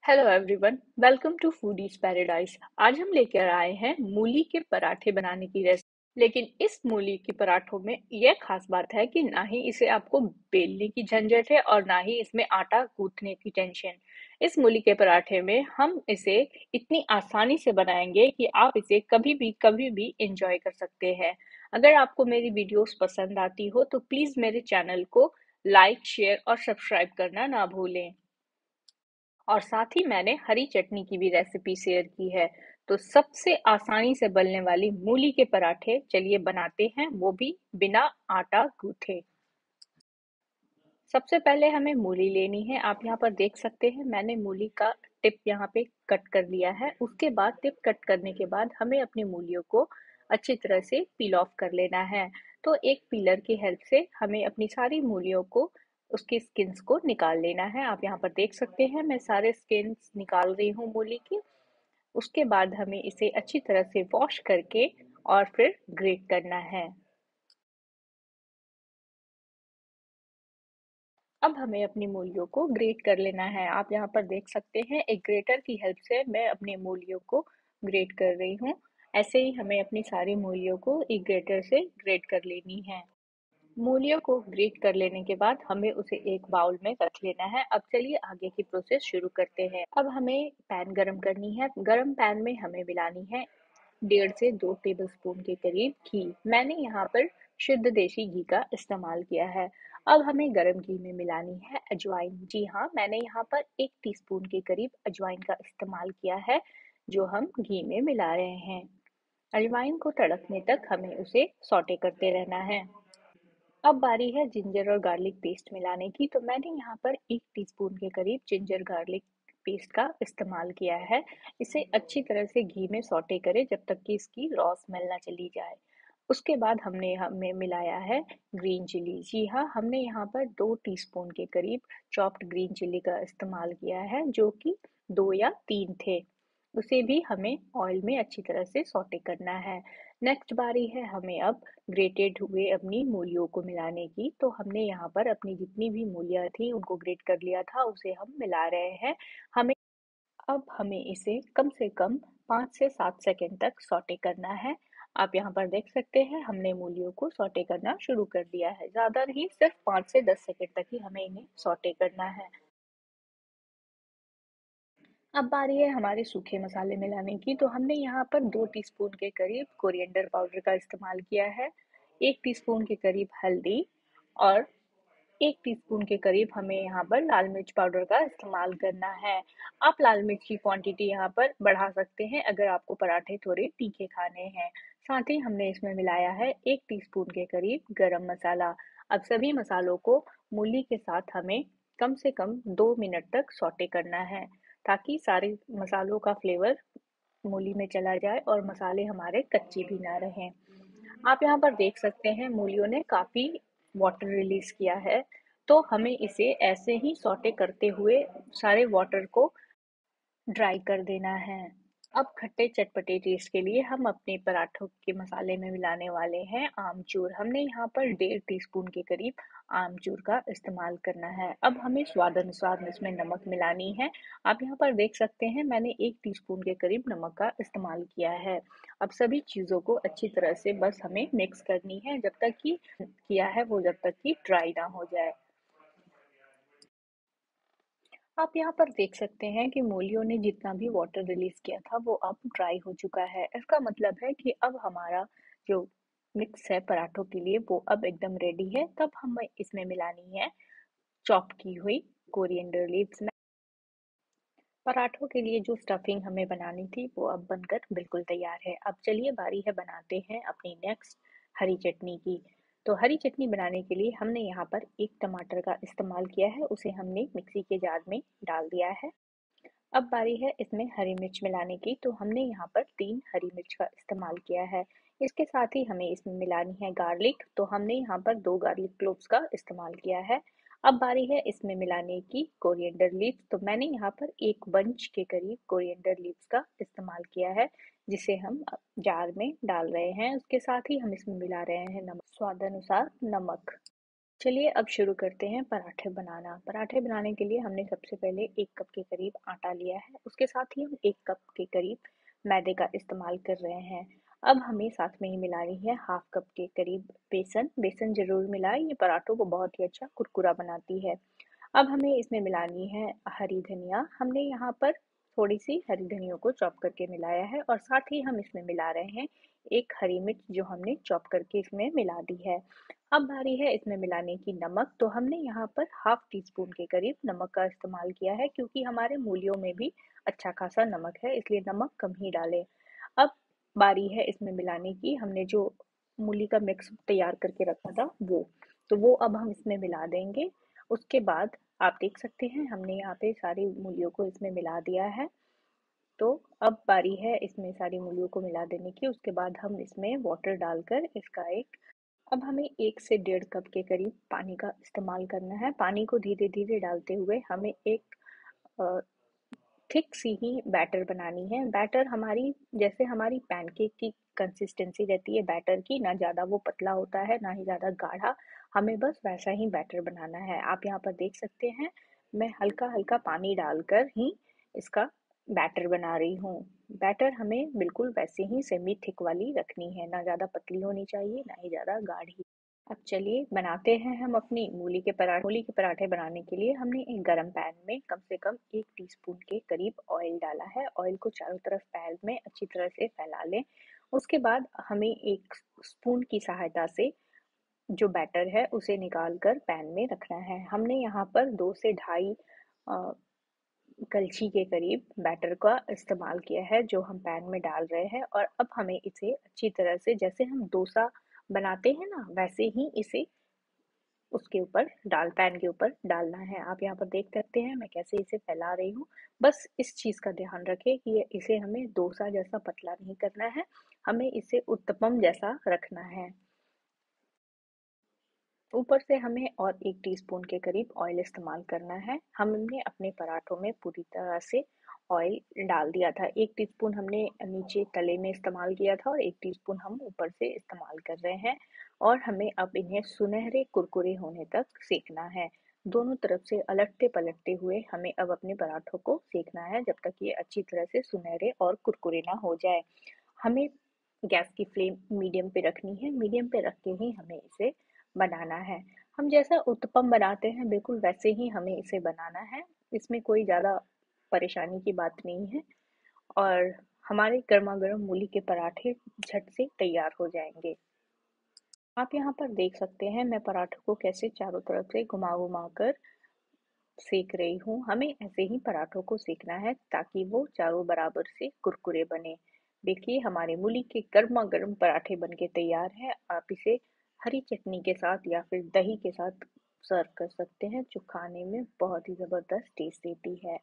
Hello everyone, welcome to foodies paradise. आज हम लेकर आए हैं मूली के पराठे बनाने की रेसिपी। लेकिन इस मूली के पराठों में यह खास बात है कि ना ही इसे आपको बेलने की झंझट है और ना ही इसमें आटा गूंथने की टेंशन। इस मूली के पराठे में हम इसे इतनी आसानी से बनाएंगे कि आप इसे कभी भी एंजॉय कर सकते हैं। अगर आपको मेरी वीडियोस पसंद आती हो तो प्लीज मेरे चैनल को लाइक, शेयर और सब्सक्राइब करना ना भूलें। और साथ ही मैंने हरी चटनी की भी रेसिपी शेयर की है। तो सबसे आसानी से बनने वाली मूली के पराठे चलिए बनाते हैं, वो भी बिना आटा गूंथे। सबसे पहले हमें मूली लेनी है। आप यहाँ पर देख सकते हैं मैंने मूली का टिप यहाँ पे कट कर लिया है। उसके बाद टिप कट करने के बाद हमें अपनी मूलियों को अच्छी तरह से पील ऑफ कर लेना है। तो एक पीलर की हेल्प से हमें अपनी सारी मूलियों को उसकी स्किन्स को निकाल लेना है। आप यहाँ पर देख सकते हैं मैं सारे स्किन्स निकाल रही हूँ मूली की। उसके बाद हमें इसे अच्छी तरह से वॉश करके और फिर ग्रेट करना है। अब हमें अपनी मूलियों को ग्रेट कर लेना है। आप यहाँ पर देख सकते हैं एक ग्रेटर की हेल्प से मैं अपनी मूलियों को ग्रेट कर रही हूँ। ऐसे ही हमें अपनी सारी मूलियों को एक ग्रेटर से ग्रेट कर लेनी है। मूलियों को ग्रेट कर लेने के बाद हमें उसे एक बाउल में रख लेना है। अब चलिए आगे की प्रोसेस शुरू करते हैं। अब हमें पैन गरम करनी है। गरम पैन में हमें मिलानी है 1.5 से 2 टेबलस्पून के करीब घी। मैंने यहाँ पर शुद्ध देसी घी का इस्तेमाल किया है। अब हमें गरम घी में मिलानी है अजवाइन। जी हाँ, मैंने यहाँ पर 1 टीस्पून के करीब अजवाइन का इस्तेमाल किया है, जो हम घी में मिला रहे हैं। अजवाइन को तड़कने तक हमें उसे सौटे करते रहना है। अब बारी है जिंजर और गार्लिक पेस्ट मिलाने की। तो मैंने यहाँ पर 1 टीस्पून के करीब जिंजर गार्लिक पेस्ट का इस्तेमाल किया है। इसे अच्छी तरह से घी में सौटे करें जब तक कि इसकी रॉ स्मेल ना चली जाए। उसके बाद हमने हमें मिलाया है ग्रीन चिली। जी हाँ, हमने यहाँ पर 2 टीस्पून के करीब चॉप्ड ग्रीन चिली का इस्तेमाल किया है, जो कि 2 या 3 थे। उसे भी हमें ऑयल में अच्छी तरह से सौटे करना है। नेक्स्ट बारी है हमें अब ग्रेटेड हुए अपनी मूलियों को मिलाने की। तो हमने यहाँ पर अपनी जितनी भी मूलियाँ थी उनको ग्रेट कर लिया था, उसे हम मिला रहे हैं। हमें अब हमें इसे कम से कम 5 से 7 सेकंड तक सौटे करना है। आप यहाँ पर देख सकते हैं हमने मूलियों को सौटे करना शुरू कर दिया है। ज़्यादा नहीं, सिर्फ 5 से 10 सेकंड तक ही हमें इन्हें सौटे करना है। अब बारी है हमारे सूखे मसाले मिलाने की। तो हमने यहाँ पर 2 टीस्पून के करीब कोरिएंडर पाउडर का इस्तेमाल किया है, 1 टीस्पून के करीब हल्दी और 1 टीस्पून के करीब हमें यहाँ पर लाल मिर्च पाउडर का इस्तेमाल करना है। आप लाल मिर्च की क्वांटिटी यहाँ पर बढ़ा सकते हैं अगर आपको पराठे थोड़े तीखे खाने हैं। साथ ही हमने इसमें मिलाया है 1 टीस्पून के करीब गरम मसाला। अब सभी मसालों को मूली के साथ हमें कम से कम 2 मिनट तक सौटे करना है, ताकि सारे मसालों का फ्लेवर मूली में चला जाए और मसाले हमारे कच्चे भी ना रहें। आप यहाँ पर देख सकते हैं मूलियों ने काफ़ी वाटर रिलीज किया है। तो हमें इसे ऐसे ही सौटे करते हुए सारे वाटर को ड्राई कर देना है। अब खट्टे चटपटे टेस्ट के लिए हम अपने पराठों के मसाले में मिलाने वाले हैं आमचूर। हमने यहाँ पर 1.5 टीस्पून के करीब आमचूर का इस्तेमाल करना है। अब हमें स्वाद अनुसार इसमें नमक मिलानी है। आप यहाँ पर देख सकते हैं मैंने 1 टीस्पून के करीब नमक का इस्तेमाल किया है। अब सभी चीज़ों को अच्छी तरह से बस हमें मिक्स करनी है जब तक कि किया है वो जब तक कि ड्राई ना हो जाए। आप यहाँ पर देख सकते हैं कि मूलियों ने जितना भी वाटर रिलीज किया था वो अब ड्राई हो चुका है। इसका मतलब है कि अब हमारा जो मिक्स है पराठों के लिए वो अब एकदम रेडी है। तब हमें इसमें मिलानी है चॉप की हुई कोरिएंडर लीव्स। पराठों के लिए जो स्टफिंग हमें बनानी थी वो अब बनकर बिल्कुल तैयार है। अब चलिए बारी है बनाते हैं अपनी नेक्स्ट हरी चटनी की। तो हरी चटनी बनाने के लिए हमने यहाँ पर 1 टमाटर का इस्तेमाल किया है, उसे हमने मिक्सी के जार में डाल दिया है। अब बारी है इसमें हरी मिर्च मिलाने की। तो हमने यहाँ पर 3 हरी मिर्च का इस्तेमाल किया है। इसके साथ ही हमें इसमें मिलानी है गार्लिक। तो हमने यहाँ पर 2 गार्लिक क्लोव्स का इस्तेमाल किया है। अब बारी है इसमें मिलाने की कोरिएंडर लीव्स। तो मैंने यहाँ पर एक बंच के करीब कोरिएंडर लीव्स का इस्तेमाल किया है, जिसे हम जार में डाल रहे हैं। उसके साथ ही हम इसमें मिला रहे हैं नमक, स्वाद अनुसार नमक। चलिए अब शुरू करते हैं पराठे बनाना। पराठे बनाने के लिए हमने सबसे पहले 1 कप के करीब आटा लिया है। उसके साथ ही हम 1 कप के करीब मैदे का इस्तेमाल कर रहे हैं। अब हमें साथ में ही मिलानी है हाफ कप के करीब बेसन। बेसन ज़रूर मिलाएं, ये पराठों को बहुत ही अच्छा कुरकुरा बनाती है। अब हमें इसमें मिलानी है हरी धनिया। हमने यहाँ पर थोड़ी सी हरी धनिया को चॉप करके मिलाया है और साथ ही हम इसमें मिला रहे हैं एक हरी मिर्च जो हमने चॉप करके इसमें मिला दी है। अब बारी है इसमें मिलाने की नमक। तो हमने यहाँ पर हाफ टी स्पून के करीब नमक का इस्तेमाल किया है क्योंकि हमारे मूलियों में भी अच्छा खासा नमक है, इसलिए नमक कम ही डालें। अब बारी है इसमें मिलाने की। हमने जो मूली का मिक्स तैयार करके रखा था वो अब हम इसमें मिला देंगे। उसके बाद आप देख सकते हैं हमने यहाँ पे सारी मूलियों को इसमें मिला दिया है। तो अब बारी है इसमें सारी मूलियों को मिला देने की। उसके बाद हम इसमें वाटर डालकर इसका एक अब हमें 1 से 1.5 कप के करीब पानी का इस्तेमाल करना है। पानी को धीरे-धीरे डालते हुए हमें एक अ, थिक सी ही बैटर बनानी है। बैटर हमारी जैसे हमारी पैनकेक की कंसिस्टेंसी रहती है बैटर की, ना ज़्यादा वो पतला होता है, ना ही ज़्यादा गाढ़ा। हमें बस वैसा ही बैटर बनाना है। आप यहाँ पर देख सकते हैं, मैं हल्का-हल्का पानी डालकर ही इसका बैटर बना रही हूँ। बैटर हमें बिल्कुल वैसे ही सेमी थिक वाली रखनी है, ना ज़्यादा पतली होनी चाहिए, ना ही ज़्यादा गाढ़ी। अब चलिए बनाते हैं हम अपनी मूली के पराठे बनाने के लिए हमने एक गरम पैन में कम से कम 1 टीस्पून के करीब ऑयल डाला है। ऑयल को चारों तरफ पैन में अच्छी तरह से फैला लें। उसके बाद हमें एक स्पून की सहायता से जो बैटर है उसे निकाल कर पैन में रखना है। हमने यहाँ पर 2 से ढाई कलछी के करीब बैटर का इस्तेमाल किया है जो हम पैन में डाल रहे हैं। और अब हमें इसे अच्छी तरह से जैसे हम डोसा बनाते हैं ना वैसे ही इसे उसके ऊपर पैन के ऊपर डालना है। आप यहाँ पर देख सकते हैं मैं कैसे इसे फैला रही हूँ। बस इस चीज़ का ध्यान रखें कि इसे हमें डोसा जैसा पतला नहीं करना है, हमें इसे उत्तपम जैसा रखना है। ऊपर से हमें और 1 टीस्पून के करीब ऑयल इस्तेमाल करना है। हमने अपने पराठों में पूरी तरह से ऑयल डाल दिया था। 1 टीस्पून हमने नीचे तले में इस्तेमाल किया था और 1 टीस्पून हम ऊपर से इस्तेमाल कर रहे हैं। और हमें अब इन्हें सुनहरे कुरकुरे होने तक सेकना है। दोनों तरफ से अलटते पलटते हुए हमें अब अपने पराठों को सेकना है जब तक ये अच्छी तरह से सुनहरे और कुरकुरे ना हो जाए। हमें गैस की फ्लेम मीडियम पे रखनी है। मीडियम पे रख के ही हमें इसे बनाना है। हम जैसा उत्तपम बनाते हैं बिल्कुल वैसे ही हमें इसे बनाना है। इसमें कोई ज़्यादा परेशानी की बात नहीं है और हमारे गर्मा-गर्म मूली के पराठे झट से तैयार हो जाएंगे। आप यहाँ पर देख सकते हैं मैं पराठों को कैसे चारों तरफ से घुमा-घुमा कर सेक रही हूँ। हमें ऐसे ही पराठों को सेकना है ताकि वो चारों बराबर से कुरकुरे बने। देखिए हमारे मूली के गर्मा गर्म पराठे बनके तैयार है। आप इसे हरी चटनी के साथ या फिर दही के साथ सर्व कर सकते हैं जो खाने में बहुत ही जबरदस्त टेस्ट देती है।